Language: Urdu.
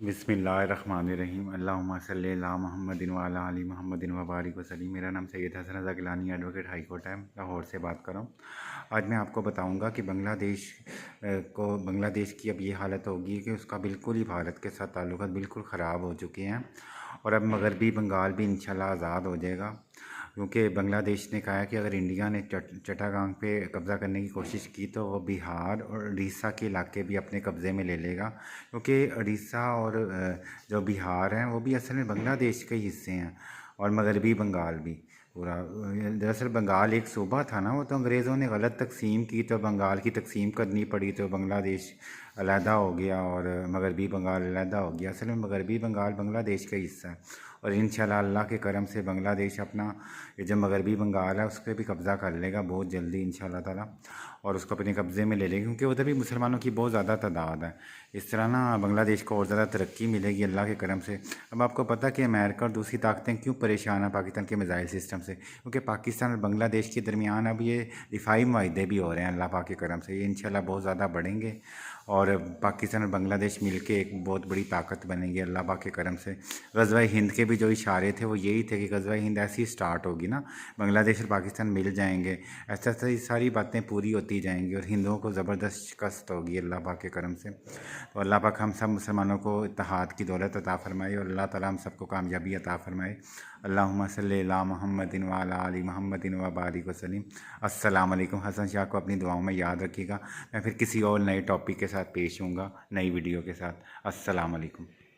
بسم اللہ الرحمن الرحیم اللہم صلی علی محمد وعلی آل محمد وبارک وسلم۔ میرا نام سید حسن Raza Gilani advocate high court ہے، لاہور سے بات کر رہا ہوں۔ آج میں آپ کو بتاؤں گا کہ بنگلہ دیش کی اب یہ حالت ہوگی کہ اس کا بالکل ہی بھارت کے ساتھ تعلقات بالکل خراب ہو چکے ہیں، اور اب مغربی بنگال بھی انشاءاللہ آزاد ہو جائے گا، کیونکہ بنگلہ دیش نے کہا ہے کہ اگر انڈیا نے چٹاگانگ پہ قبضہ کرنے کی کوشش کی تو وہ بہار اور اڑیسہ کے علاقے بھی اپنے قبضے میں لے لے گا، کیونکہ اڑیسہ اور جو بہار ہیں وہ بھی اصل میں بنگلہ دیش کے ہی حصے ہیں، اور مغربی بنگال بھی پورا۔ دراصل بنگال ایک صوبہ تھا نا، وہ تو انگریزوں نے غلط تقسیم کی تو بنگال کی تقسیم کرنی پڑی، تو بنگلہ دیش علیحدہ ہو گیا اور مغربی بنگال علیحدہ ہو گیا۔ اصل میں مغربی بنگال بنگلہ دیش کا حصہ ہے، اور انشاءاللہ اللہ کے کرم سے بنگلہ دیش اپنا یہ جو مغربی بنگال ہے اس پہ بھی قبضہ کر لے گا بہت جلدی انشاءاللہ تعالیٰ، اور اس کو اپنے قبضے میں لے لے گا، کیونکہ ادھر بھی مسلمانوں کی بہت زیادہ تعداد ہے۔ اس طرح نا بنگلہ دیش کو اور زیادہ ترقی ملے گی اللہ کے کرم سے۔ اب آپ کو پتہ کہ امریکہ اور دوسری طاقتیں کیوں پریشان ہیں پاکستان کے میزائل سسٹم سے، کیونکہ پاکستان اور بنگلہ دیش کے درمیان اب یہ دفاعی معاہدے بھی ہو رہے ہیں اللہ پاک کے کرم سے، یہ انشاءاللہ بہت زیادہ بڑھیں گے، اور پاکستان اور بنگلہ دیش مل کے ایک بہت بڑی طاقت بنے گی اللہ پاک کے کرم سے۔ غزوہ ہند کے بھی جو اشارے تھے وہ یہی تھے کہ غزوہ ہند ایسی سٹارٹ ہوگی نا، بنگلہ دیش اور پاکستان مل جائیں گے، ایسا ایسا یہ ساری باتیں پوری ہوتی جائیں گی، اور ہندوؤں کو زبردست شکست ہوگی اللہ پاک کے کرم سے۔ تو اللہ پاک ہم سب مسلمانوں کو اتحاد کی دولت عطا فرمائے، اور اللہ تعالیٰ ہم سب کو کامیابی عطا فرمائے۔ اللہم صلی علی محمد وعلی آل محمد وبارک وسلم۔ السلام علیکم۔ حسن شاہ کو اپنی دعاؤں میں یاد رکھیے گا۔ میں پھر کسی اور نئے ٹاپک کے ساتھ پیش ہوں گا، نئی ویڈیو کے ساتھ۔ السلام علیکم۔